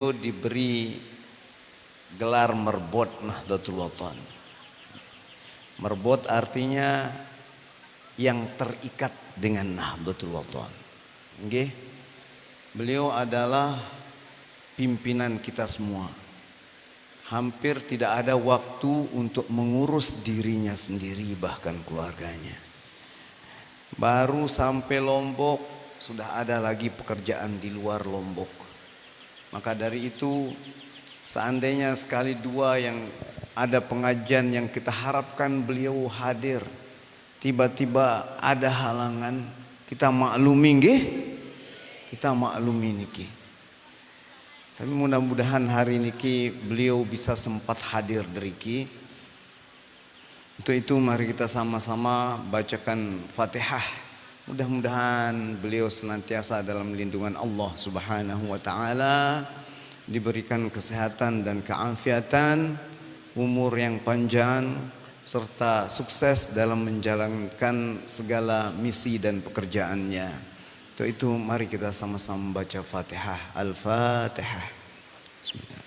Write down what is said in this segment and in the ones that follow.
diberi gelar merbot Nahdlatul Wathon. Merbot artinya yang terikat dengan Nahdlatul Wathon. Nggih. Beliau adalah pimpinan kita semua. Hampir tidak ada waktu untuk mengurus dirinya sendiri bahkan keluarganya. Baru sampai Lombok sudah ada lagi pekerjaan di luar Lombok. Maka dari itu seandainya sekali dua yang ada pengajian yang kita harapkan beliau hadir, tiba-tiba ada halangan, kita maklumi nggih, kita maklumi niki. Tapi mudah-mudahan hari niki beliau bisa sempat hadir deriki. Untuk itu mari kita sama-sama bacakan Fatihah. Mudah-mudahan beliau senantiasa dalam lindungan Allah Subhanahu wa taala, diberikan kesehatan dan keafiatan, umur yang panjang serta sukses dalam menjalankan segala misi dan pekerjaannya. Untuk itu mari kita sama-sama membaca Fatihah. Al-Fatihah. Bismillah.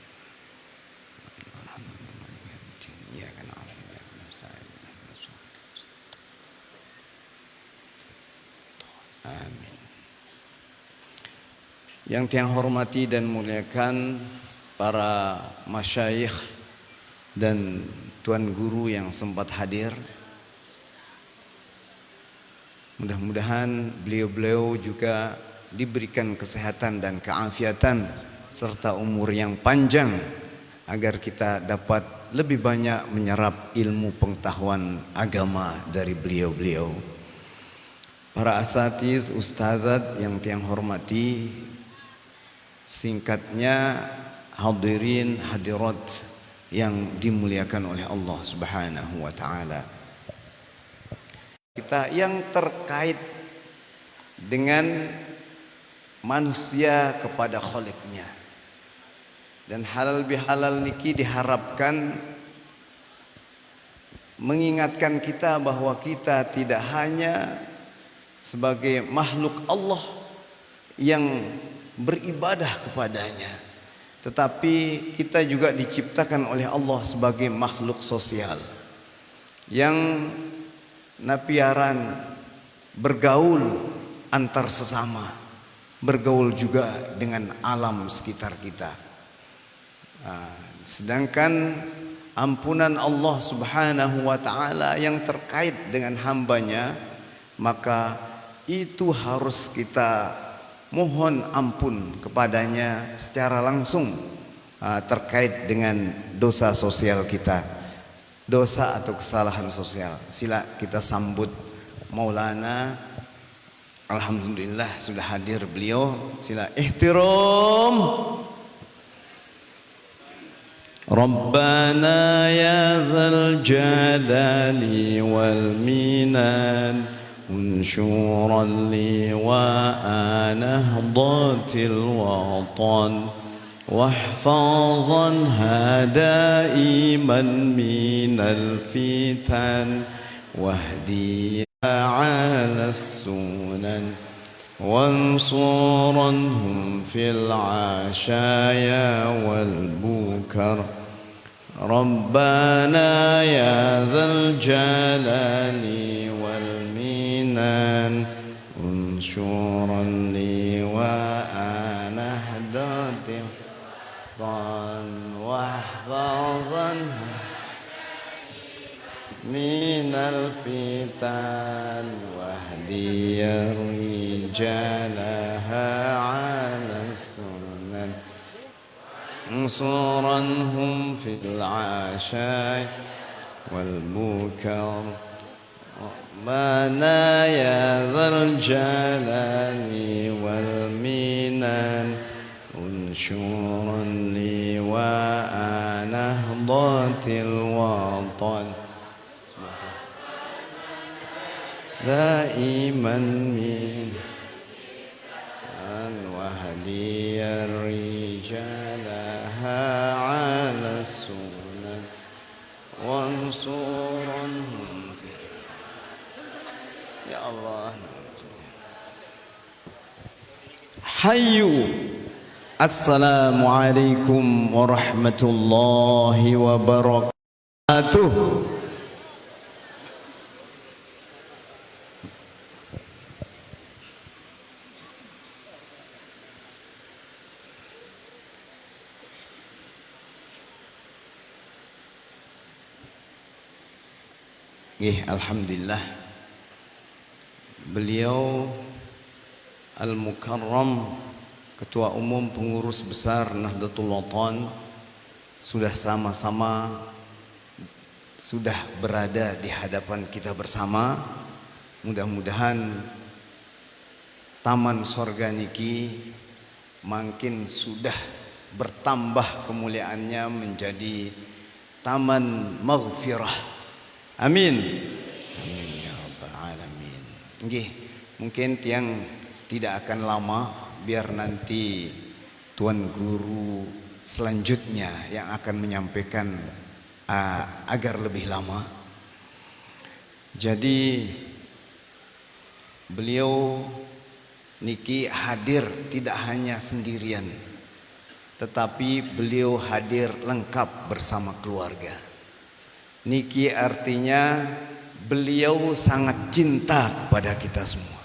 Amin. Yang tiang hormati dan muliakan para masyayikh dan tuan guru yang sempat hadir. Mudah-mudahan beliau-beliau juga diberikan kesehatan dan keafiatan serta umur yang panjang agar kita dapat lebih banyak menyerap ilmu pengetahuan agama dari beliau-beliau. Para asatiz, ustazat yang tiang hormati, singkatnya hadirin hadirat yang dimuliakan oleh Allah Subhanahu wa taala. Kita yang terkait dengan manusia kepada Khaliqnya. Dan halal bihalal niki diharapkan mengingatkan kita bahwa kita tidak hanya sebagai makhluk Allah yang beribadah kepadanya, tetapi kita juga diciptakan oleh Allah sebagai makhluk sosial yang napiaran bergaul antar sesama, bergaul juga dengan alam sekitar kita. Sedangkan ampunan Allah Subhanahu wa taala yang terkait dengan hambanya, maka itu harus kita mohon ampun kepadanya secara langsung terkait dengan dosa sosial kita, dosa atau kesalahan sosial. Sila kita sambut Maulana. Alhamdulillah sudah hadir beliau. Sila ihtiram. Rabbana ya dzal jalali wal minan انشورا لواء نهضة الوطن واحفظنها دائما من الفتن واهديها على السنن وانصرنهم في العشايا والبكر ربنا يا ذا الجلال انشورا لواء نهضة الوطن واحفظنها من الفتن واهدي رجالها على السنن انصرنهم في العشاء والبكر ربنا يا ذا الجلال والمنن انشورا لواء نهضة الوطن دائما من وهدي رجالها على السنن وانصرنهم. Ya Allah. Hayyu Assalamualaikum warahmatullahi wabarakatuh. Alhamdulillah, beliau Al-Mukarram Ketua Umum Pengurus Besar Nahdlatul Wathon sudah sama-sama sudah berada di hadapan kita bersama. Mudah-mudahan taman sorga niki makin sudah bertambah kemuliaannya menjadi taman maghfirah. Amin. Amin ya rabbal alamin. Nggih, mungkin tiang tidak akan lama, biar nanti Tuan Guru selanjutnya yang akan menyampaikan agar lebih lama. Jadi beliau niki hadir tidak hanya sendirian, tetapi beliau hadir lengkap bersama keluarga. Niki artinya beliau sangat cinta kepada kita semua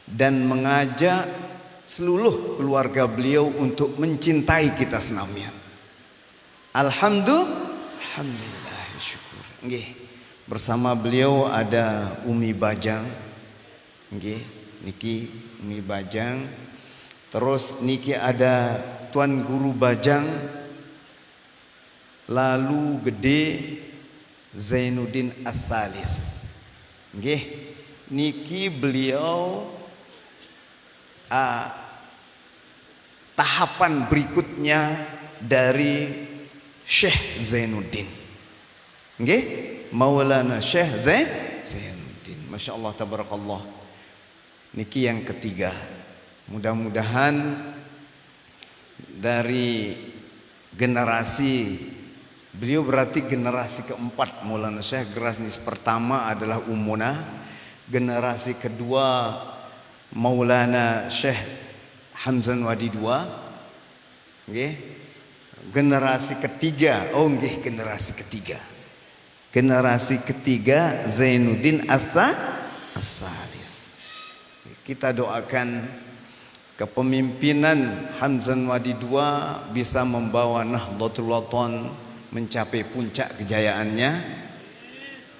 dan mengajak seluruh keluarga beliau untuk mencintai kita senamnya. Alhamdulillah, syukur. Nggih, bersama beliau ada Umi Bajang. Nggih, niki Umi Bajang. Terus niki ada Tuan Guru Bajang. Lalu gede Zainuddin Ats-Tsalits. Nggih, niki beliau tahapan berikutnya dari Syekh Zainuddin. Nggih, Maulana Syekh Zainuddin. Masya Allah, tabarakallah. Niki yang ketiga. Mudah-mudahan dari generasi beliau berarti generasi keempat Maulana Syekh. Generasi pertama adalah Ummuna, generasi kedua Maulana Syekh Hamzan Wadi II, nggih. Generasi ketiga, generasi ketiga Zainuddin Ats-Tsalits. Kita doakan kepemimpinan Hamzan Wadi II bisa membawa Nahdlatul Wathon mencapai puncak kejayaannya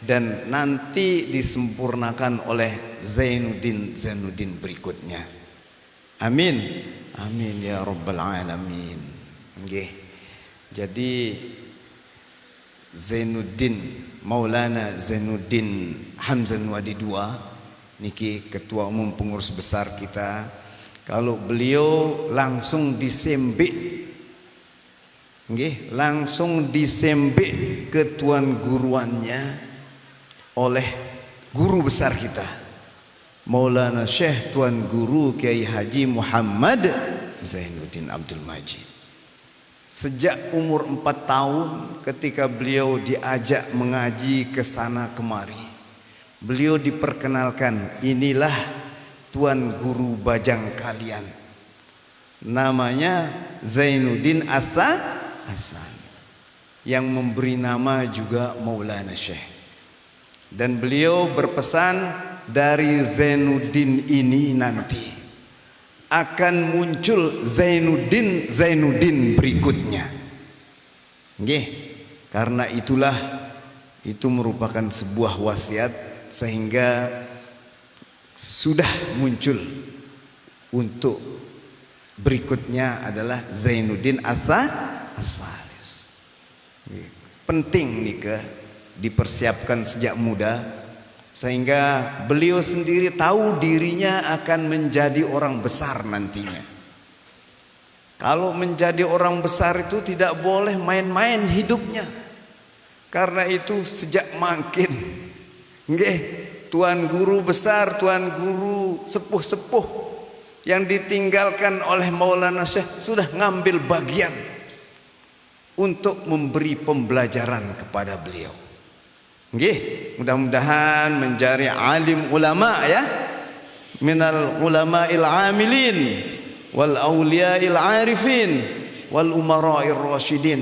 dan nanti disempurnakan oleh Zainuddin berikutnya. Amin. Amin ya rabbal alamin. Nggih. Jadi Maulana Zainuddin Hamzan Wadi II niki ketua umum pengurus besar kita. Kalau beliau langsung disembik, nggih, langsung disembik ke tuan guruannya oleh guru besar kita Maulana Syekh Tuan Guru Kiai Haji Muhammad Zainuddin Abdul Majid. Sejak umur 4 tahun ketika beliau diajak mengaji ke sana kemari, beliau diperkenalkan, inilah Tuan Guru Bajang kalian, namanya Zainuddin Ats-Tsalits, yang memberi nama juga Maulana Syekh. Dan beliau berpesan, dari Zainuddin ini nanti akan muncul Zainuddin berikutnya. Nggih, karena itulah itu merupakan sebuah wasiat sehingga sudah muncul untuk berikutnya adalah Zainuddin Ats-Tsalits. Penting nih dipersiapkan sejak muda sehingga beliau sendiri tahu dirinya akan menjadi orang besar nantinya. Kalau menjadi orang besar itu tidak boleh main-main hidupnya. Karena itu sejak makin, nggih, tuan guru besar, tuan guru sepuh-sepuh yang ditinggalkan oleh Maulana Syekh sudah ngambil bagian untuk memberi pembelajaran kepada beliau. Nggih, mudah-mudahan menjadi alim ulama ya, minal ulama'il amilin, wal awliya'il arifin wal umara'ir rasyidin.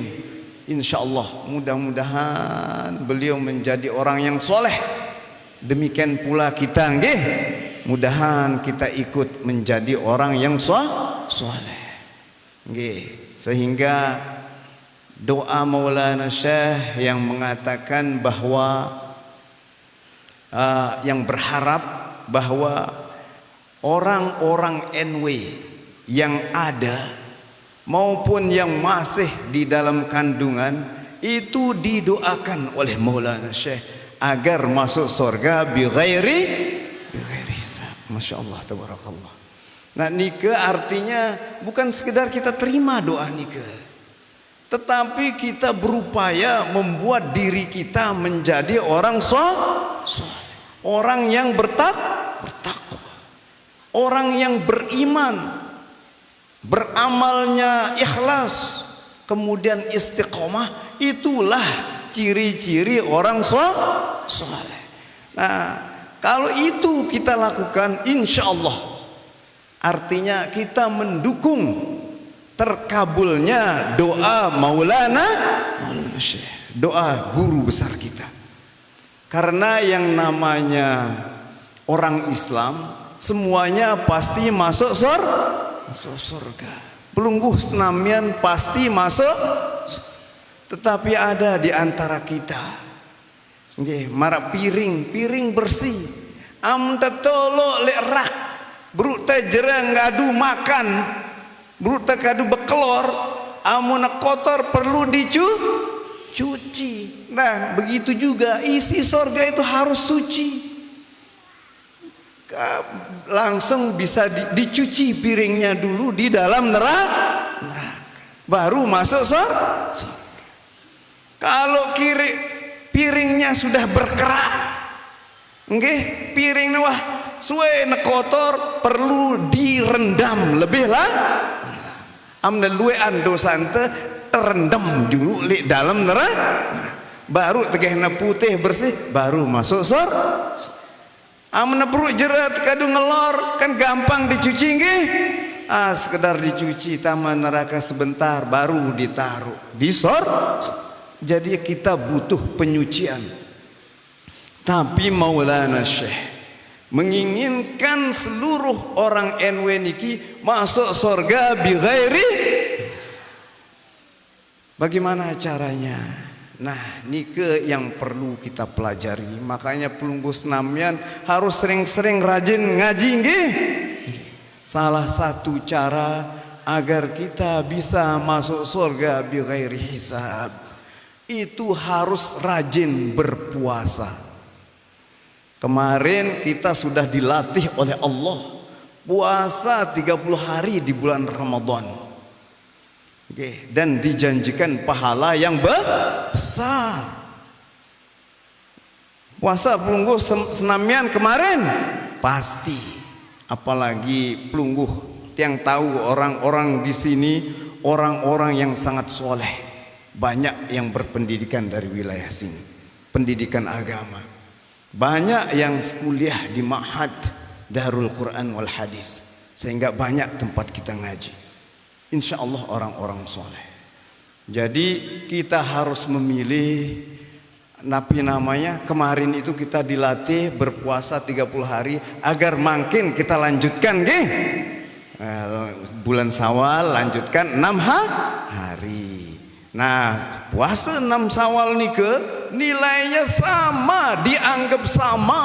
Insyaallah mudah-mudahan beliau menjadi orang yang soleh. Demikian pula kita nggih. Mudahan kita ikut menjadi orang yang soleh. Nggih. Sehingga doa Maulana Syekh yang mengatakan bahwa yang berharap bahwa orang-orang NW yang ada maupun yang masih di dalam kandungan itu didoakan oleh Maulana Syekh agar masuk surga bi ghairi hisab. Masya Allah, tabarakallah. Nah, nikah artinya bukan sekedar kita terima doa nikah, tetapi kita berupaya membuat diri kita menjadi orang soleh, orang yang bertakwa, orang yang beriman, beramalnya ikhlas, kemudian istiqomah. Itulah ciri-ciri orang soleh. Nah, kalau itu kita lakukan, insya Allah artinya kita mendukung terkabulnya doa Maulana Syekh, doa guru besar kita. Karena yang namanya orang Islam semuanya pasti masuk surga. Pelungguh senamian pasti masuk. Tetapi ada di antara kita nggih marak piring bersih am tetolok lek rak bruk teh jereng ngadu makan bruk teh kadu bekelor amun kotor perlu dicuci. Nah, begitu juga isi surga itu harus suci. Langsung bisa dicuci piringnya dulu di dalam neraka baru masuk surga. Kalau piringnya sudah berkerak nggih piring wah suwe kotor perlu direndam lebih lah amna luwean dosante terendam dulu di dalam neraka baru tegehna putih bersih baru masuk surga. Amna perut jerat kadu ngelor kan gampang dicuci nggih. Sekedar dicuci taman neraka sebentar baru ditaruh di surga. Jadi kita butuh penyucian. Tapi Maulana Syekh menginginkan seluruh orang NW niki masuk surga bi ghairi. Bagaimana caranya? Nah, nike yang perlu kita pelajari. Makanya pelungguh senamian harus sering-sering rajin ngaji nggih. Salah satu cara agar kita bisa masuk surga bi ghairi hisab itu harus rajin berpuasa. Kemarin kita sudah dilatih oleh Allah puasa 30 hari di bulan Ramadan. Dan dijanjikan pahala yang besar. Puasa pelungguh senamian kemarin pasti, apalagi pelungguh yang tahu orang-orang di sini orang-orang yang sangat soleh. Banyak yang berpendidikan dari wilayah sini, pendidikan agama. Banyak yang kuliah di Ma'had Darul Quran wal Hadis, sehingga banyak tempat kita ngaji. Insya Allah orang-orang soleh. Jadi kita harus memilih. Nabi namanya kemarin itu kita dilatih berpuasa 30 hari agar makin kita lanjutkan nggih. Bulan Syawal lanjutkan 6 hari. Nah, puasa 6 Syawal nike nilainya sama, dianggap sama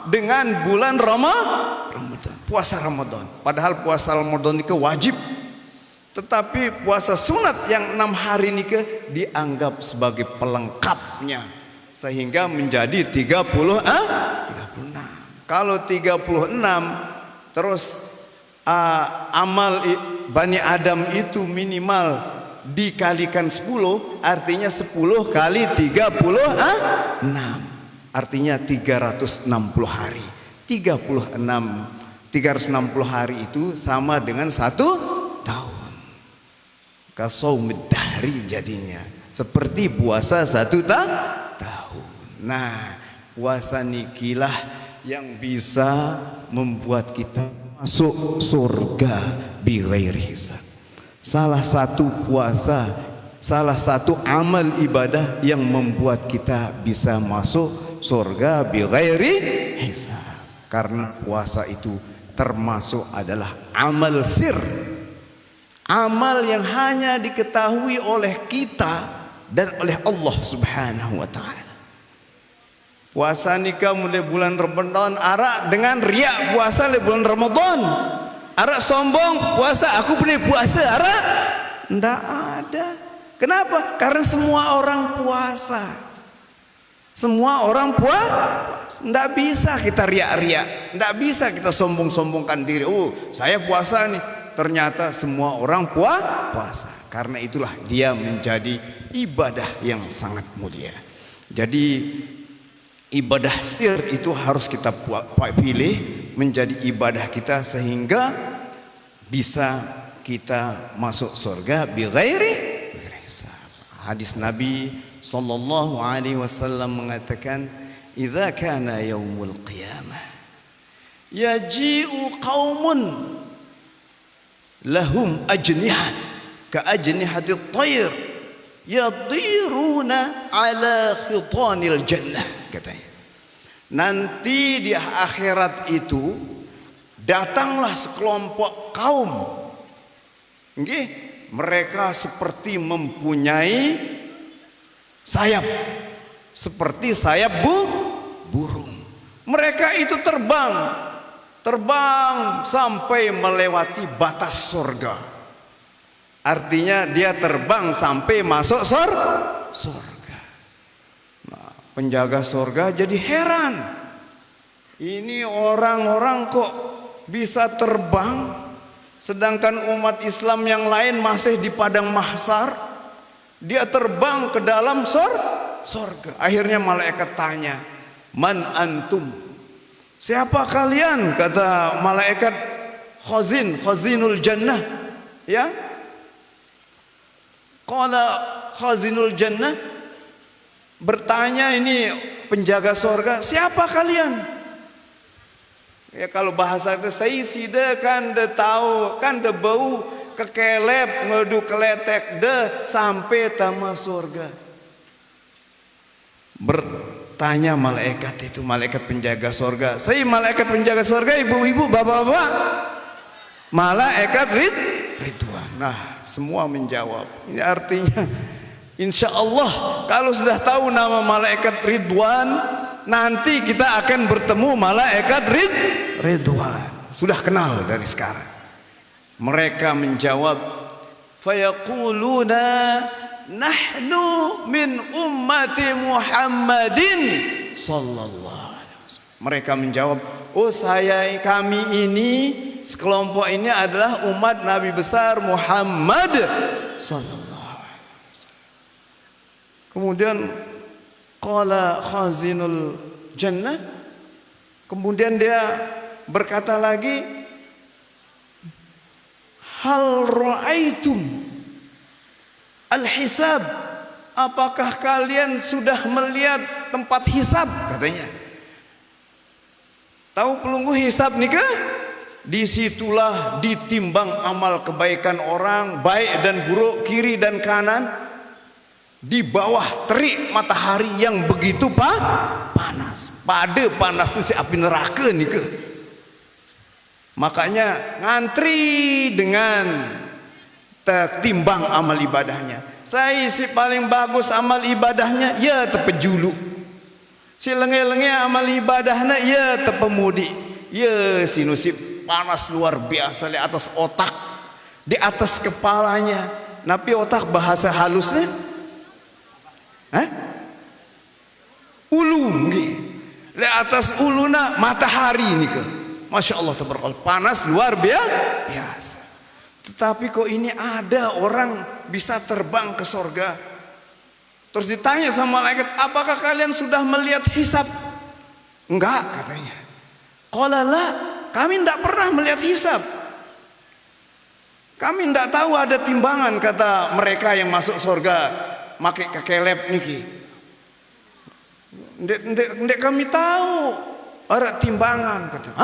dengan bulan Ramadan, puasa Ramadan. Padahal puasa Ramadan nike wajib. Tetapi puasa sunat yang 6 hari nike dianggap sebagai pelengkapnya, sehingga menjadi 36. Kalau 36 terus amal Bani Adam itu minimal dikalikan 10, artinya 10 kali 36, artinya 360 hari. 360 hari itu sama dengan 1 tahun. Kasaumid dahri jadinya, seperti puasa 1 tahun. Nah, puasa nikilah yang bisa membuat kita masuk surga bighairi hisab. Salah satu puasa, salah satu amal ibadah yang membuat kita bisa masuk surga bighairi hisab. Karena puasa itu termasuk adalah amal sir, amal yang hanya diketahui oleh kita dan oleh Allah Subhanahu wa taala. Puasa nikah mulai bulan Ramadan, arak dengan riak puasa mulai bulan Ramadan. Arak sombong puasa, aku boleh puasa, arak ndak ada. Kenapa? Karena semua orang puasa. Semua orang puasa. Ndak bisa kita riak-riak, ndak bisa kita sombong-sombongkan diri. Oh, saya puasa nih. Ternyata semua orang puasa. Karena itulah dia menjadi ibadah yang sangat mulia. Jadi ibadah sir itu harus kita pilih menjadi ibadah kita sehingga bisa kita masuk surga bighairi hisab. Hadis Nabi sallallahu alaihi wasallam mengatakan, "Idza kana yaumul qiyamah yaji'u qaumun lahum ajnihah ka ajnihatit tayr yadiruna ala khitanil jannah," katanya. Nanti di akhirat itu datanglah sekelompok kaum, mereka seperti mempunyai sayap, seperti sayap burung. Mereka itu terbang sampai melewati batas surga. Artinya dia terbang sampai masuk surga. Penjaga surga jadi heran. Ini orang-orang kok bisa terbang, sedangkan umat Islam yang lain masih di padang mahsyar. Dia terbang ke dalam surga. Akhirnya malaikat tanya, "Man antum?" Siapa kalian? Kata malaikat, khazinul jannah. Ya. Qala khazinul jannah, bertanya ini penjaga surga, siapa kalian? Ya kalau bahasa itu saya sida kan de tahu, kan de bau kekelep ngedu keletek de sampai tama surga. Bertanya malaikat itu, malaikat penjaga surga. Saya malaikat penjaga surga, ibu-ibu, bapak-bapak. Malaikat Ridwan. Nah, semua menjawab. Ini artinya insya Allah kalau sudah tahu nama malaikat Ridwan, nanti kita akan bertemu malaikat Ridwan. Sudah kenal dari sekarang. Mereka menjawab, fayaquluna nahnu min ummati Muhammadin sallallahu alaihi wasallam. Mereka menjawab, oh kami ini, sekelompok ini adalah umat Nabi besar Muhammad sallallahu. Kemudian qala khazinul jannah, kemudian dia berkata lagi, hal ra'aitum al-hisab, apakah kalian sudah melihat tempat hisab, katanya. Tahu pelunggu hisab nikah? Disitulah ditimbang amal kebaikan orang, baik dan buruk, kiri dan kanan. Di bawah terik matahari yang begitu panas, pada panasnya si api neraka nih ke. Makanya ngantri dengan tertimbang amal ibadahnya. Saya si paling bagus amal ibadahnya, ya tepejulu. Si lenge-lenge amal ibadahnya, ya tepemudi. Ya si nusib panas luar biasa di atas otak, di atas kepalanya. Tapi otak bahasa halusnya, ulu nggih. Di atas uluna matahari nih ke. Masya Allah tabarakallah, panas luar biasa. Tetapi kok ini ada orang bisa terbang ke sorga. Terus ditanya sama malaikat, apakah kalian sudah melihat hisab? Enggak, katanya. Qala la, kami tidak pernah melihat hisab. Kami tidak tahu ada timbangan, kata mereka yang masuk sorga. Makai kekelep niki. Ndek kami tahu ada timbangan, kata.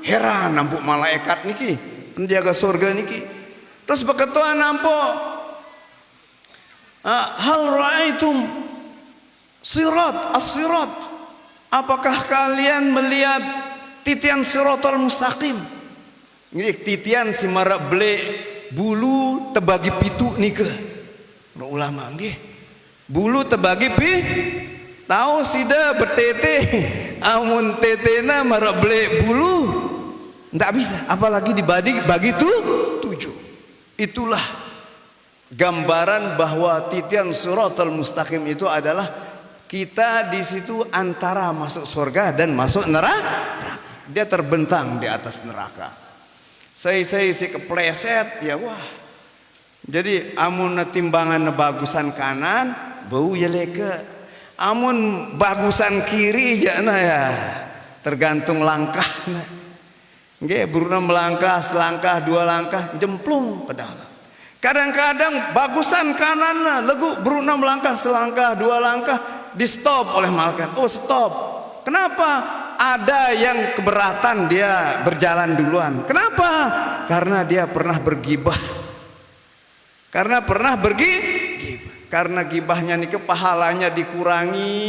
heran nampuk malaikat niki, penjaga surga niki. Terus berketua nampuk, hal ra'aitum sirat as-sirat, apakah kalian melihat titian siratal mustaqim? Ini titian si marak belek bulu terbagi pitu nika. Ulama nggih. Bulu terbagi pi tahu sida betete amun tetena marak belek bulu ndak bisa, apalagi bagi tujuh. Itulah gambaran bahwa titian siratal mustaqim itu adalah kita di situ antara masuk surga dan masuk neraka. Dia terbentang di atas neraka. Saya si kepleset ya wah. Jadi amun timbangan bagusan kanan bau ya leke. Amun bagusan kiri jana ya tergantung langkahnya. Nggih, buruna melangkah selangkah dua langkah jemplung ke dalam. Kadang-kadang bagusan kanan legu buruna melangkah selangkah dua langkah di stop oleh malaikat. Oh stop. Kenapa? Ada yang keberatan dia berjalan duluan. Kenapa? Karena dia pernah bergibah. Karena pernah bergibah. Karena gibahnya niki pahalanya dikurangi.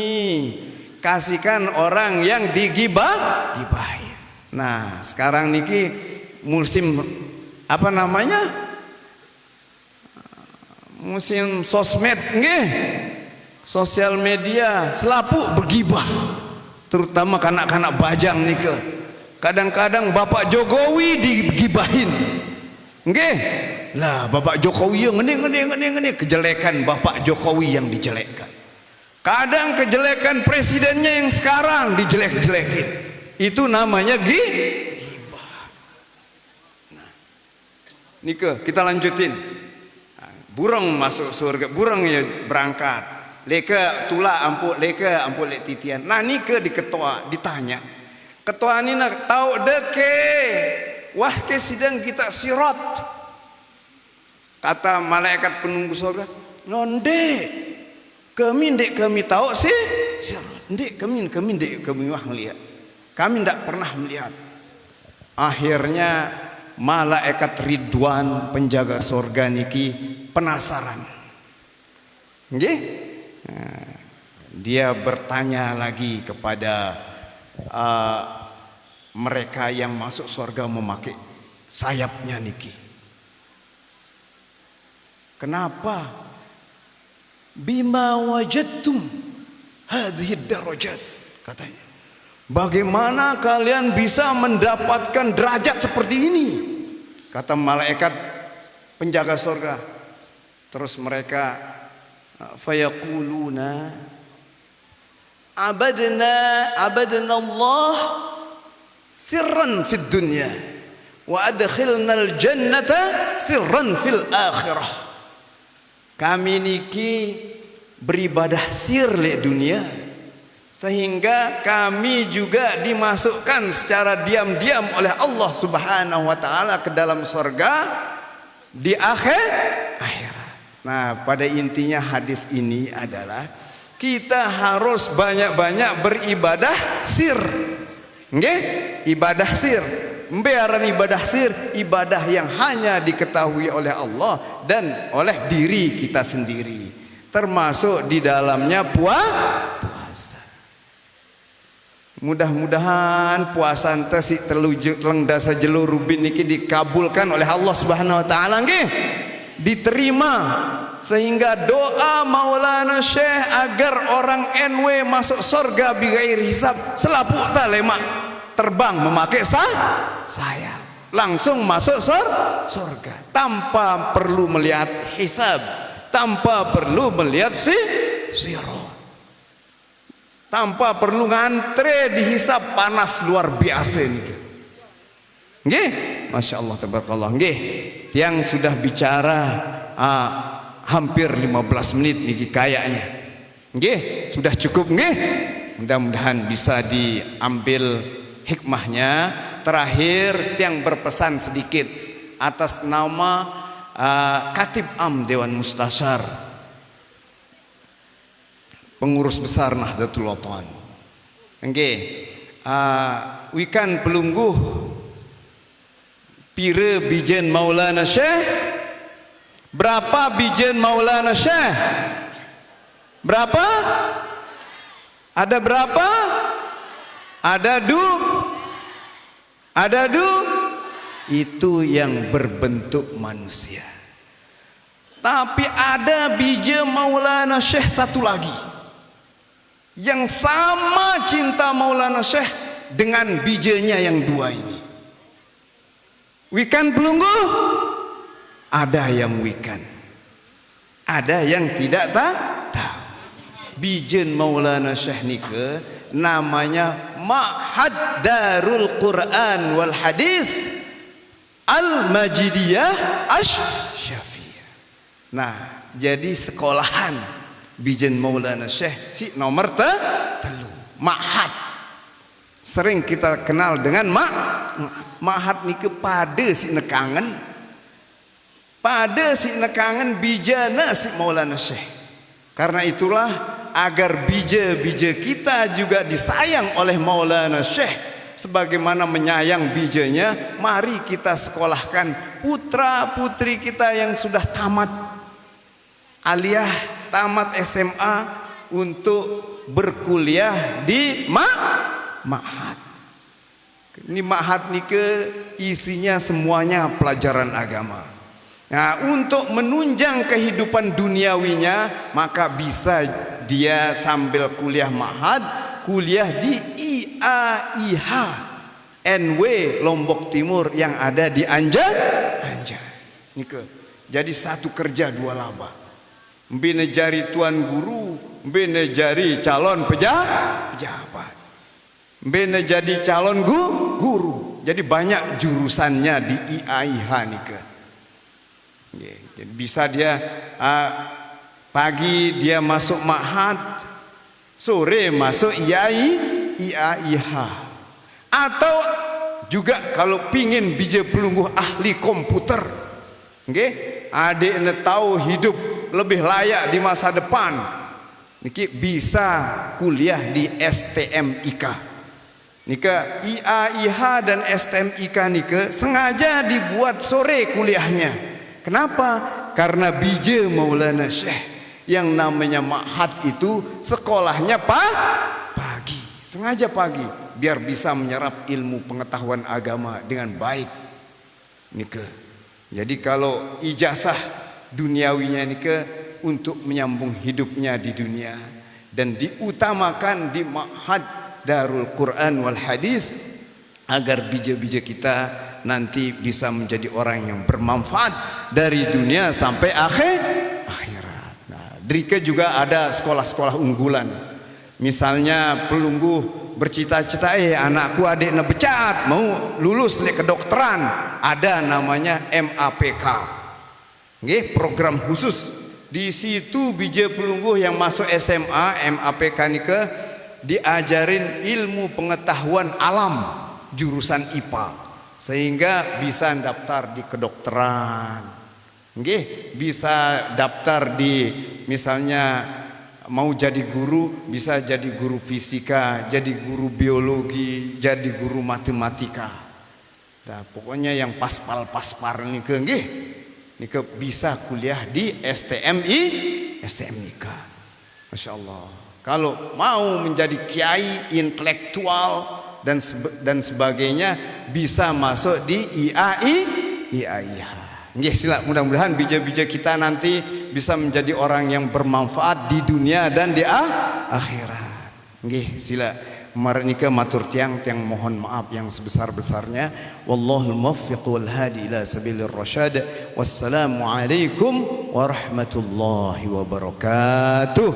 Kasihkan orang yang gibahi. Nah, sekarang niki musim apa namanya? Musim sosmed nggih. Sosial media selapu bergibah. Terutama kanak-kanak bajang nika. Kadang-kadang Bapak Jokowi digibahin. Nggih. Lah Bapak Jokowi yang ngene kejelekan Bapak Jokowi yang dijelekkan. Kadang kejelekan presidennya yang sekarang dijelek-jelekin. Itu namanya gibah. Nah, nika kita lanjutin. Burung masuk surga, burung ya berangkat. Leka tula ampuk lek titian. Nah nike di ketua ditanya. Ketua ini nak tahu deke. Wah ke sidang kita sirat. Kata malaikat penunggu surga, nonde. Kami tahu sih sirat. Ndek kami wah melihat. Kami ndak pernah melihat. Akhirnya malaikat Ridwan penjaga surga niki penasaran. Nggih? Dia bertanya lagi kepada mereka yang masuk surga memakai sayapnya niki. Kenapa? Bima wajadtum hadhihi darajat, katanya. Bagaimana kalian bisa mendapatkan derajat seperti ini? Kata malaikat penjaga surga. Terus mereka fayaquluna abadna Allah sirran fid dunya wa adkhilna al jannata sirran fil akhirah. Kami niki beribadah sir di dunia sehingga kami juga dimasukkan secara diam-diam oleh Allah Subhanahu wa taala ke dalam surga di akhirat. Nah, pada intinya hadis ini adalah kita harus banyak-banyak beribadah sir. Nggih? Ibadah sir. Mbearan ibadah sir, ibadah yang hanya diketahui oleh Allah dan oleh diri kita sendiri. Termasuk di dalamnya puasa. Mudah-mudahan puasa ente si telung dasa jelur rubin niki dikabulkan oleh Allah Subhanahu wa taala nggih. Diterima sehingga doa Maulana Syekh agar orang NW masuk surga bighairi hisab selapu tak lemak terbang memakai saya langsung masuk surga tanpa perlu melihat hisab, tanpa perlu melihat sirat, tanpa perlu ngantre dihisab panas luar biasa nih. Nggih, Masya Allah tabarakallah. Nggih, yang sudah bicara hampir 15 menit niki kayaknya. Nggih, sudah cukup nggih. Mudah-mudahan bisa diambil hikmahnya. Terakhir yang berpesan sedikit atas nama Katib Am Dewan Mustasyar, pengurus besar Nahdlatul Wathon. Nggih, wikan pelungguh Pira bijen Maulana Syekh? Berapa bijen Maulana Syekh? Berapa? Ada berapa? Ada itu yang berbentuk manusia. Tapi ada biji Maulana Syekh satu lagi yang sama cinta Maulana Syekh dengan bijinya yang dua ini. Wikan pelunggu, ada yang wikan, ada yang tidak tahu. Bijen Maulana Syekh nike namanya Ma'had Darul Quran wal Hadis Al-Majidiyah Asy-Syafiyah. Nah, jadi sekolahan bijen Maulana Syekh si nomor telu Ma'had. Sering kita kenal dengan Ma'had nike pada si nekangen. Pada si nekangen bijana si Maulana Syekh. Karena itulah agar bija-bija kita juga disayang oleh Maulana Syekh sebagaimana menyayang bijanya, mari kita sekolahkan putra putri kita yang sudah tamat aliyah, tamat SMA untuk berkuliah di Ma'had. Ini Ma'had nike isinya semuanya pelajaran agama. Nah, untuk menunjang kehidupan duniawinya, maka bisa dia sambil kuliah Ma'had, kuliah di IAIH NW Lombok Timur yang ada di Anjar. Nike. Jadi satu kerja dua laba. Mbine jari tuan guru, mbine jari calon pejabat. Mbine jadi calon guru. Jadi banyak jurusannya di IAIH nike. Jadi bisa dia pagi dia masuk Ma'had, sore masuk IAIH. Atau juga kalau pingin bija pelungguh ahli komputer, adik tahu hidup lebih layak di masa depan, niki bisa kuliah di STMIK. Nika IAIH dan STMIK nika sengaja dibuat sore kuliahnya. Kenapa? Karena bija Maulana Syekh yang namanya Ma'had itu sekolahnya pagi, sengaja pagi biar bisa menyerap ilmu pengetahuan agama dengan baik. Nike. Jadi kalau ijazah duniawinya nike untuk menyambung hidupnya di dunia dan diutamakan di Ma'had Darul Quran wal Hadis agar bija-bija kita nanti bisa menjadi orang yang bermanfaat dari dunia sampai akhirat. Nah, Drika juga ada sekolah-sekolah unggulan. Misalnya pelungguh bercita-cita, anakku adiknya becat, mau lulus le kedokteran, ada namanya MAPK. Program khusus. Di situ bija pelungguh yang masuk SMA MAPK nika diajarin ilmu pengetahuan alam jurusan IPA. Sehingga bisa daftar di kedokteran, bisa daftar di misalnya mau jadi guru, bisa jadi guru fisika, jadi guru biologi, jadi guru matematika. Nah, pokoknya yang paspal-paspar nike bisa kuliah di STMIK. Masya Allah. Kalau mau menjadi kiai intelektual dan sebagainya bisa masuk di IAIH. Sila mudah-mudahan bija-bija kita nanti bisa menjadi orang yang bermanfaat di dunia dan di akhirat. Sila marnika matur tiang mohon maaf yang sebesar-besarnya. Wallahul muwaffiq wal hadi ila sabilir rasyad. Wassalamu alaikum warahmatullahi wabarakatuh.